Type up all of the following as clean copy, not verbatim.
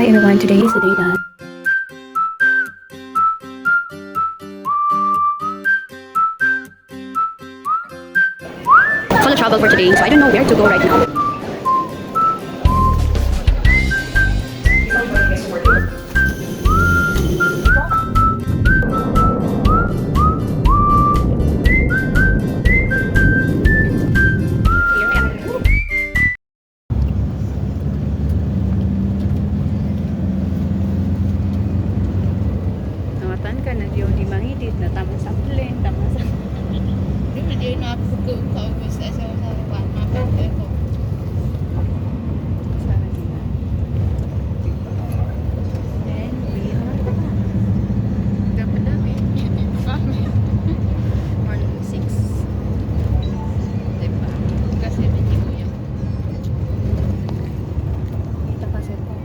Hi everyone, today is the day that full of trouble for today, so I don't know where to go right now. Nawatan ka na diyo di mangidit na tama sa plane, tama sa Hindi na ako kaubos sa mapapagay ko. sana nila. Then we are Dapat namin. morning 6. Diba? Kasi hindi ko yan. Kita kasi po.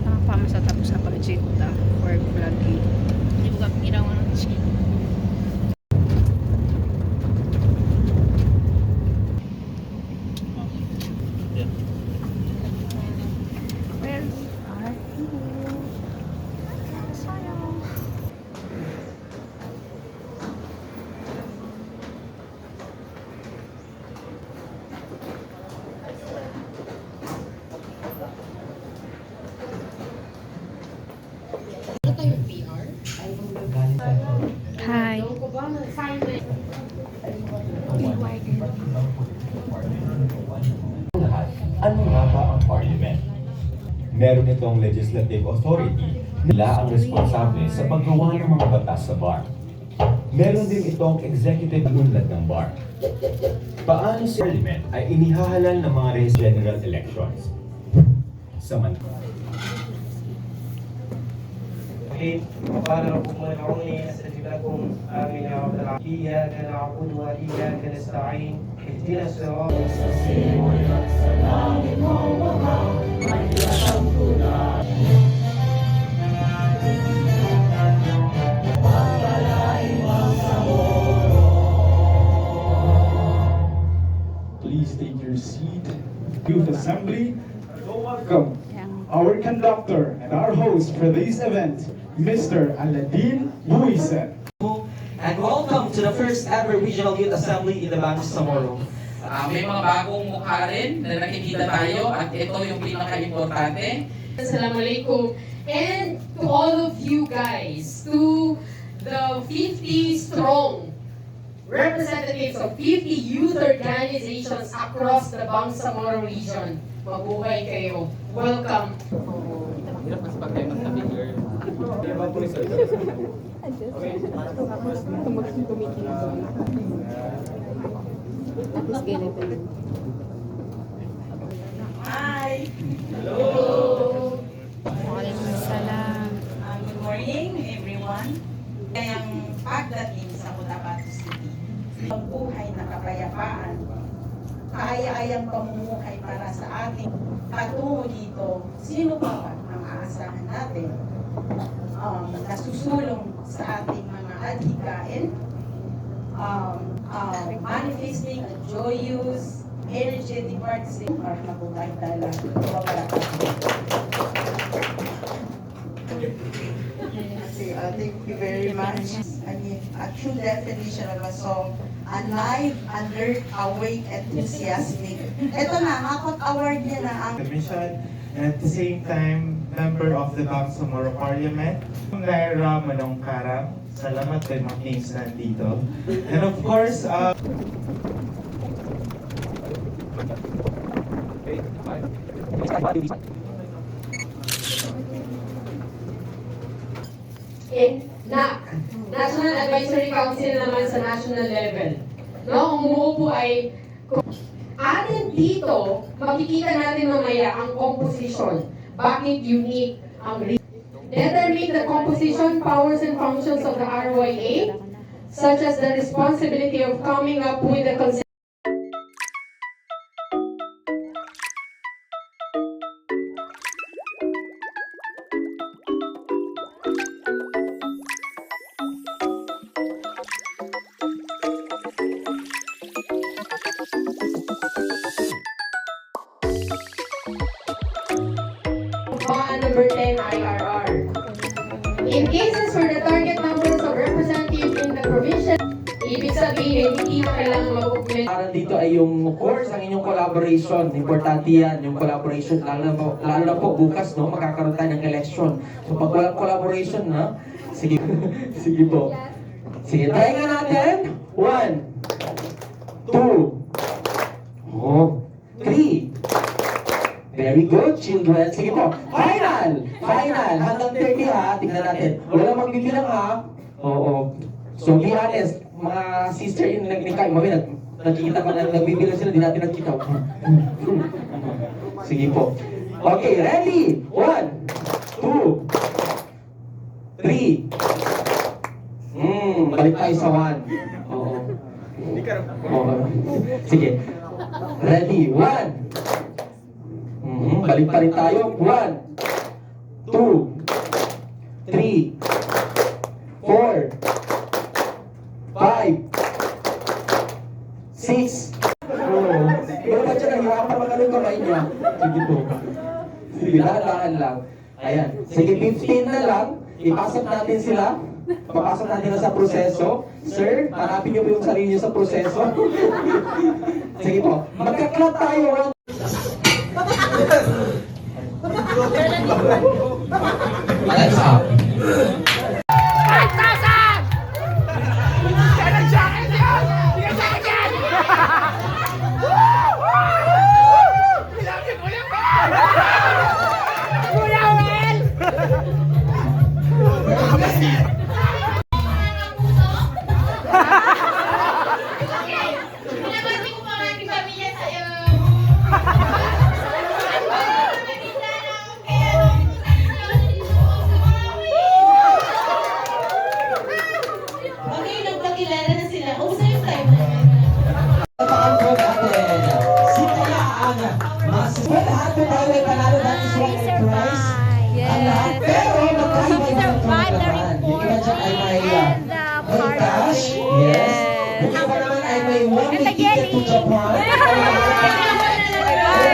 Nakapama sa tapos na project for vlogging. Hindi ko kapiraw ng chicken. Where are you? Sayang. Ano tayong PR? Hi. Ano nga ba ang parliament? Meron itong legislative authority. Nila ang responsable sa paggawa ng mga batas sa bar. Meron din itong executive unlad ng bar. Paano si parliament ay inihahalal ng mga general elections? Samantala. Okay, para po muna kami sa kung aming nakapala. Iyyaka na'budu wa iyyaka nasta'in. Ihdinas siratal mustaqim. Please take your seat. Youth Assembly, welcome our conductor and our host for this event, Mr. Aladin Buisen. And welcome to the first ever Regional Youth Assembly in the Bangsamoro. May mga bagong mukha rin na nakikita tayo at ito yung pinaka-importante. Assalamualaikum. And to all of you guys, to the 50 strong representatives of 50 youth organizations across the Bangsamoro region. Mabuhay kayo. Welcome. Hirap mas pag tayo magtabi, girl. Hi! Waalaikumsalam. Good morning, everyone. Kayang pagdating sa Cotabato City, ang buhay na kapayapaan, kaaya-ayang pamumuhay para sa ating patungo dito, sino pa ba ang aasahan natin nasusulong sa ating mga adhikain, manifesting a joyous, energetic participation para mabuhay talaga. Thank you very much. I mean, a true definition of a song, alive, alert, awake, enthusiastic. Ito na, Makot Award niya na ang Commission, and at the same time, member of the Bangsamoro Parliament, Naira Manongkaram. Salamat kay mga kings nandito. And of course, NAC, National Advisory Council naman sa national level. No, ang umuupo ay atin dito, makikita natin mamaya ang composition. Bakit unique ang determine the composition, powers, and functions of the RYA, such as the responsibility of coming up with the consent. cases for the target numbers of representatives in the provincial, ibig sabihin, hindi na kailangan mag-augment. Para dito ay yung, of course, ang inyong collaboration. Importante yan, yung collaboration. Lalo na po bukas, no? Magkakaroon tayo ng election. So pag walang collaboration, na, sige, sige po. Sige, try nga natin. 1, 2, 3. Very good, children. Sige po. Final! Final! Hanggang 30 ha. Tingnan natin. Wala lang magbibilang ha. Oo. So be honest, mga sister yung nagnikay. Mami, nakikita ko na nagbibilang sila. Di natin nakita. Sige po. Okay, ready? 1, 2, 3. Balik tayo sa 1. Oo. Oo. Sige. Ready? 1. Balik pa rin tayo. 1, 2, 3, 4, 5, 6. Pero ba dyan, nahihirapan magano yung kamay niya? Sige po. Sige, dahan-dahan lang. Ayan. Sige, 15 na lang. Ipasok natin sila. Papasok natin na sa proseso. Sir, hanapin niyo po yung sarili niyo sa proseso. Sige po. Magka-clap tayo. Let's up.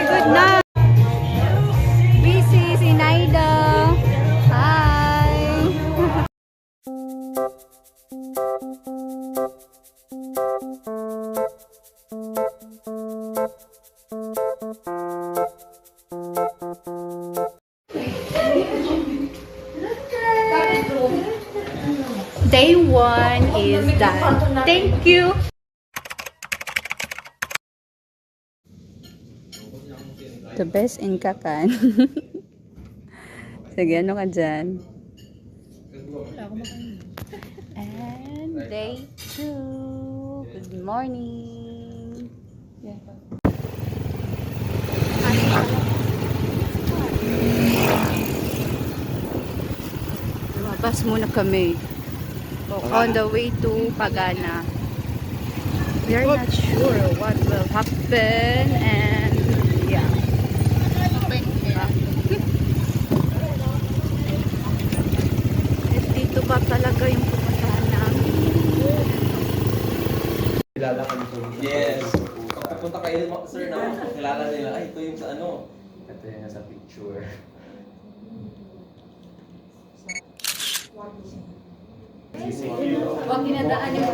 Good night. Busy si Naida. Hi. Day 1 is done. Thank you. The best in Kakan. Sige, ano ka dyan? And day 2. Good morning. Lumabas muna kami. On the way to Pagana. We are not sure what will happen and yeah. Dito ba talaga yung pupuntahan namin? Kilala ka nito? Yes. Punta kayo, sir, na kilala nila. Ay, ito yung sa ano? Ito yung nasa picture. Huwag kinadaan yung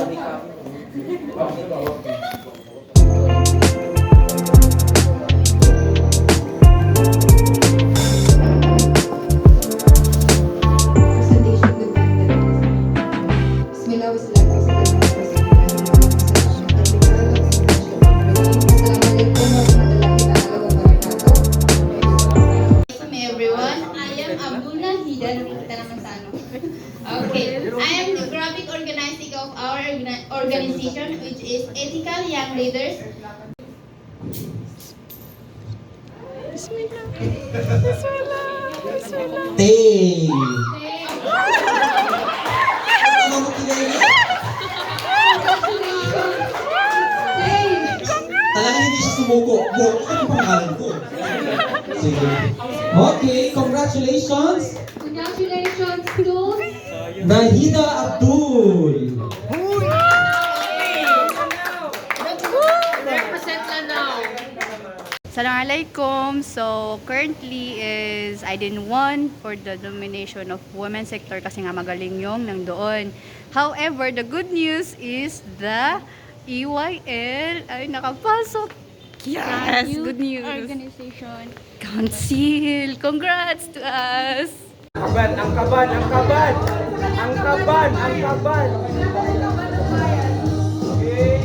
organization, which is Ethical Young Leaders. Bismillah. Bismillah. Bismillah. Tay! Talaga hindi siya sumuko. Ano ang pangalan ko? Sige. Okay, congratulations! Congratulations to Nahida Abdul! Represent Lanao. Assalamualaikum. So, currently is I didn't won for the domination of women's sector kasi nga magaling yung nandoon. However, the good news is the EYL ay nakapasok. Yes, good news. Organization. Council, congrats to us. Kaban, ang kaban, ang kaban! Ang kaban, ang kaban! Okay.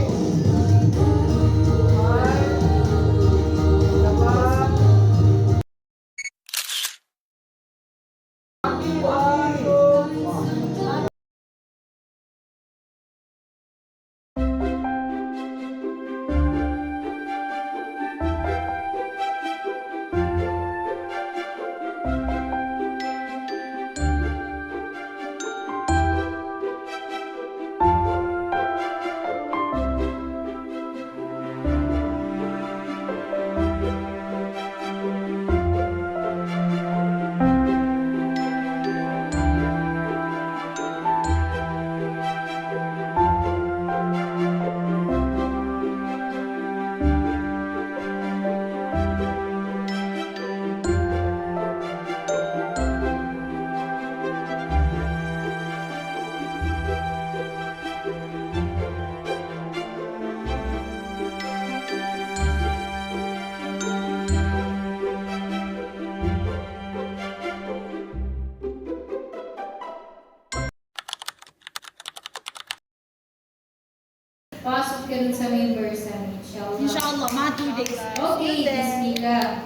Pasok ka rin sa members namin, inshallah. Inshallah, mga 2 days. Okay, bismillah.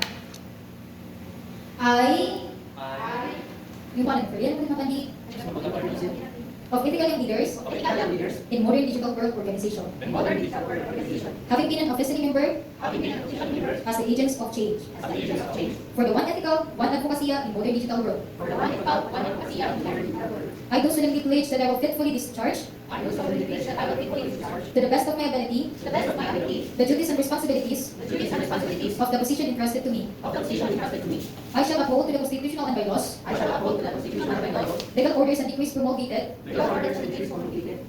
Yung paano for yan, mga kandi. Of ethical leaders in modern digital world organization. Having been an official member as the agents of change. For the one ethical, one advocacy in modern digital world. I do solemnly pledge that I will faithfully discharge to the best of my ability the duties and responsibilities of the position entrusted to me. I shall uphold to the constitutional and bylaws, legal orders and decrees promulgated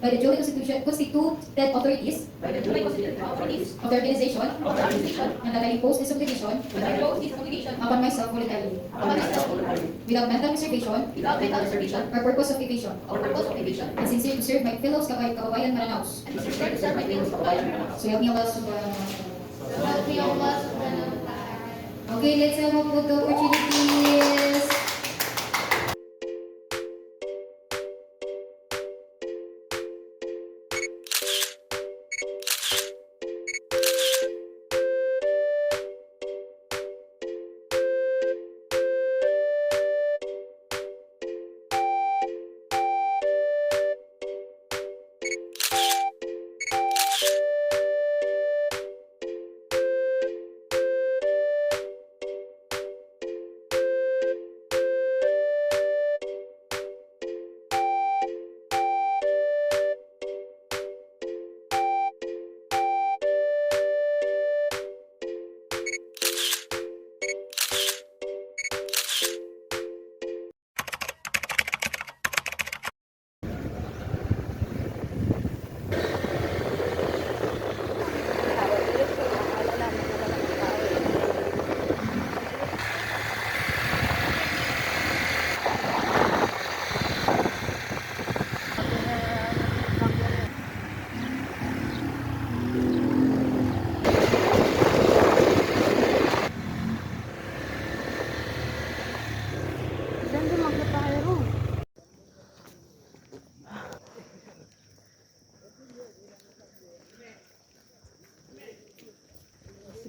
by the duly constituted authorities of the organization, and that I impose this obligation upon myself voluntarily, without mental reservation or purpose of evasion, and sincere to serve my fellow kababayan Mananaos. So help me Allah subhanahu wa ta'ala. Okay, let's have a photo opportunities.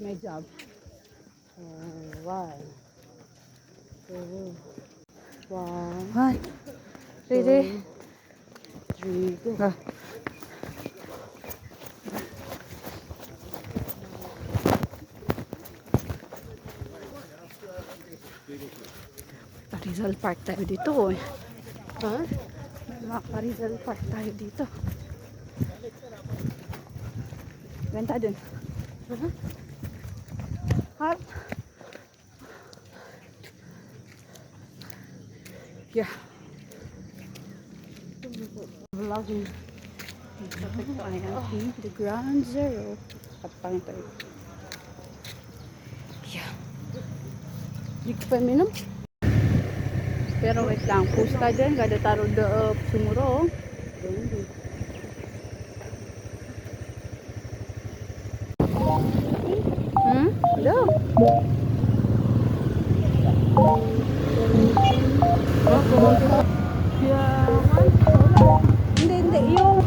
My job. 1, 2, 1, 2, 3, go. Rizal Park tayo dito. Ha? Rizal Park tayo dito. Benta dun. Hop. Yeah. Vlogging. Kapit tayo. The Ground Zero. Kapang tayo. Yeah. Di ko pa minum. Pero wait lang, pusta dyan, kada taro da sumuro. Hello? Hindi, yung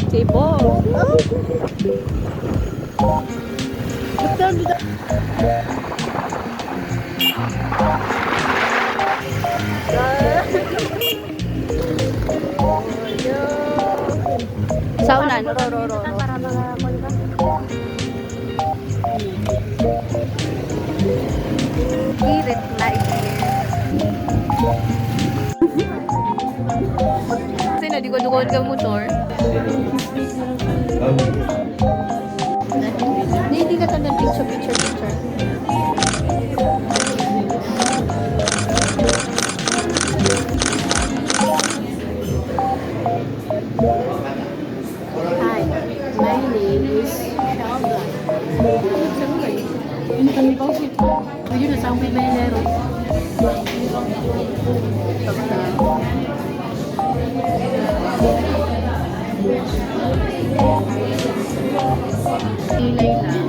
table. Saunan, ro. Irit na Kasi nadigod-dugod ka motor. Hindi ka tanda picture. Hi, my name is Sheldon. Ini kan di bawah situ. Baju udah sampai Benero. Nilay lang.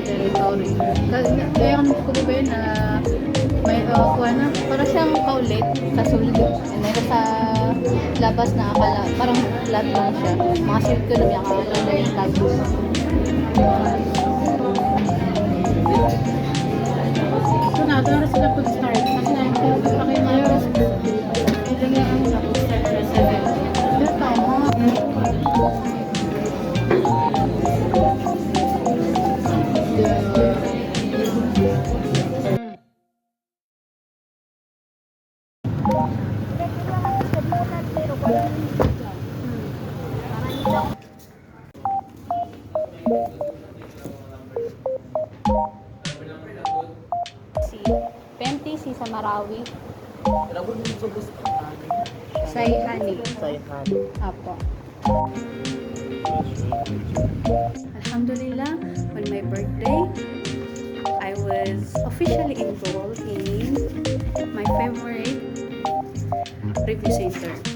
Territory. Kaya kami ko ba yun na may na para siyang kaulit kasulid. Meron sa labas na akala parang flat lang siya. Mga circle lang yung akala na yung tagos. So na, ito na sila pag-start. Kasi na-start pa kayo ngayon. Ito nga ang pag-start na 7. Pero tama. Si sa Marawi. Sayhani. Apo. Alhamdulillah, on my birthday, I was officially enrolled in my favorite review center.